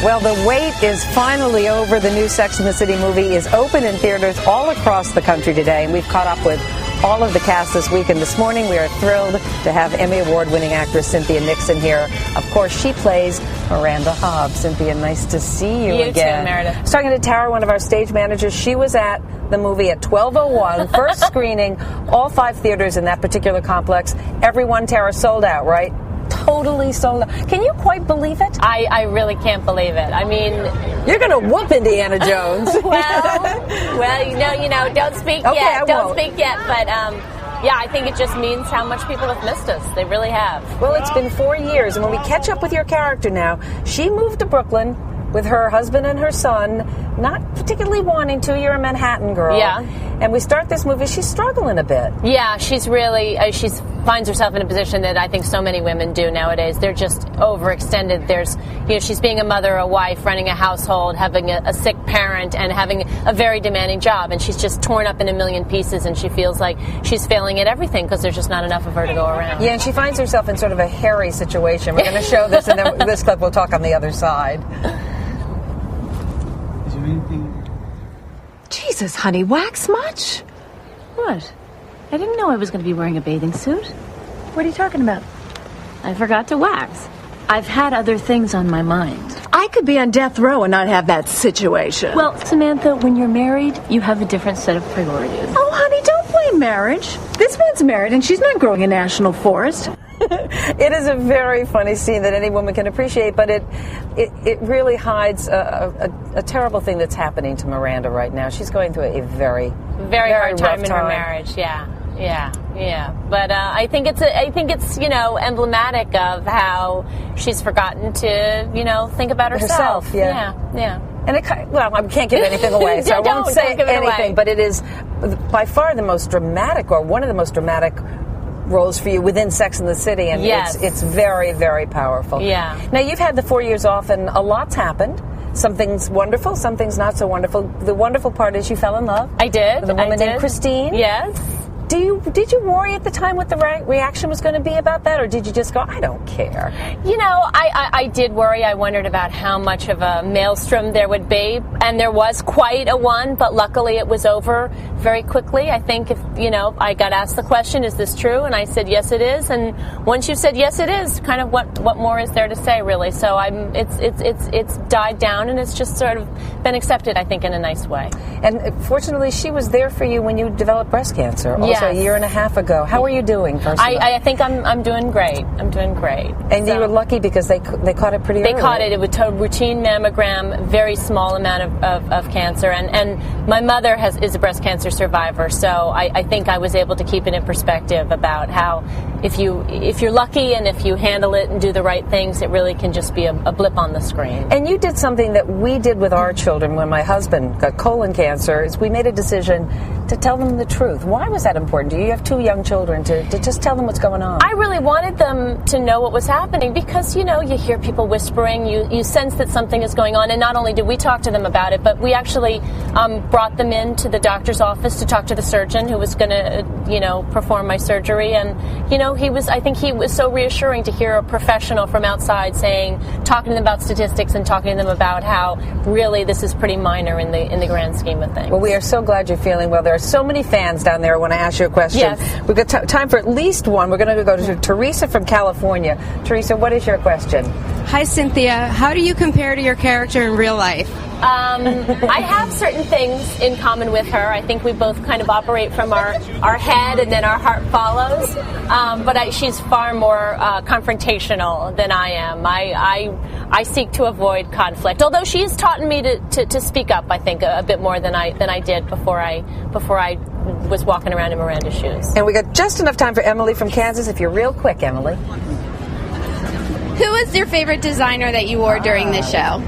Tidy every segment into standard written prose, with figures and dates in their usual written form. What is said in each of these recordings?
Well, the wait is finally over. The new Sex and the City movie is open in theaters all across the country today, and we've caught up with all of the cast this week. And this morning, we are thrilled to have Emmy Award-winning actress Cynthia Nixon here. Of course, she plays Miranda Hobbs. Cynthia, nice to see you again. You too, Meredith. I was talking to Tara, one of our stage managers. She was at the movie at 12:01, first screening, all 5 theaters in that particular complex. Everyone, Tara, sold out, right? Totally sold out. Can you quite believe it? I really can't believe it. I mean, you're going to whoop Indiana Jones. well, you know, don't speak okay, yet. Don't speak yet. But yeah, I think it just means how much people have missed us. They really have. Well, it's been 4 years, and when we catch up with your character now, she moved to Brooklyn with her husband and her son, not particularly wanting to. You're a Manhattan girl. Yeah. And we start this movie, she's struggling a bit. Yeah, she's really, she finds herself in a position that I think so many women do nowadays. They're just overextended. There's, you know, she's being a mother, a wife, running a household, having a sick parent, and having a very demanding job. And she's just torn up in a million pieces, and she feels like she's failing at everything because there's just not enough of her to go around. Yeah, and she finds herself in sort of a hairy situation. We're going to show this, and then this clip we'll talk on the other side. Jesus, honey, wax much? What? I didn't know I was going to be wearing a bathing suit. What are you talking about? I forgot to wax. I've had other things on my mind. I could be on death row and not have that situation. Well, Samantha, when you're married, you have a different set of priorities. Oh, honey, don't blame marriage. This one's married and she's not growing a national forest. It is a very funny scene that any woman can appreciate, but it really hides a terrible thing that's happening to Miranda right now. She's going through a very hard time in rough her marriage. Yeah. But I think it's you know, emblematic of how she's forgotten to, you know, think about herself. Yeah. And well, I can't give anything away, so I won't say anything. But it is by far the most dramatic, or one of the most dramatic roles for you within Sex and the City, and yes, it's very, very powerful. Yeah. Now, you've had the 4 years off, and a lot's happened. Some things wonderful, some things not so wonderful. The wonderful part is you fell in love. I did. With a woman named Christine. Yes. Did you worry at the time what the reaction was going to be about that, or did you just go, I don't care? You know, I did worry. I wondered about how much of a maelstrom there would be, and there was quite a one, but luckily it was over very quickly. I think if, you know, I got asked the question, is this true? And I said, yes, it is. And once you said yes, it is, kind of what more is there to say, really? So it's died down, and it's just sort of been accepted, I think, in a nice way. And fortunately, she was there for you when you developed breast cancer. Yes. A year and a half ago. How are you doing, first of all? I think I'm doing great. I'm doing great. And you were lucky because they caught it pretty early. They caught it. It was a routine mammogram, very small amount of cancer. And my mother is a breast cancer survivor, so I think I was able to keep it in perspective about how if you're lucky and if you handle it and do the right things, it really can just be a blip on the screen. And you did something that we did with our children when my husband got colon cancer, is we made a decision to tell them the truth. Why was that important to you? You have 2 young children, to just tell them what's going on. I really wanted them to know what was happening because, you know, you hear people whispering, you sense that something is going on, and not only did we talk to them about it, but we actually brought them into the doctor's office to talk to the surgeon who was going to, you know, perform my surgery. And, you know, I think he was so reassuring to hear a professional from outside talking to them about statistics and talking to them about how really this is pretty minor in the grand scheme of things. Well, we are so glad you're feeling well. There are so many fans down there when I ask you a question. Yes. We've got time for at least one. We're going to go to Teresa from California. Teresa, what is your question? Hi, Cynthia. How do you compare to your character in real life? I have certain things in common with her. I think we both kind of operate from our head and then our heart follows. But she's far more confrontational than I am. I seek to avoid conflict, although she has taught me to speak up, I think, a bit more than I did before I was walking around in Miranda's shoes. And we got just enough time for Emily from Kansas. If you're real quick, Emily. Who was your favorite designer that you wore during this show?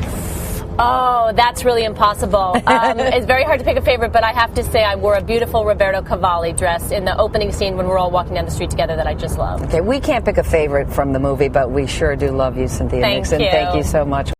Oh, that's really impossible. It's very hard to pick a favorite, but I have to say I wore a beautiful Roberto Cavalli dress in the opening scene when we're all walking down the street together that I just love. Okay, we can't pick a favorite from the movie, but we sure do love you, Cynthia Nixon. Thank you. Thank you so much.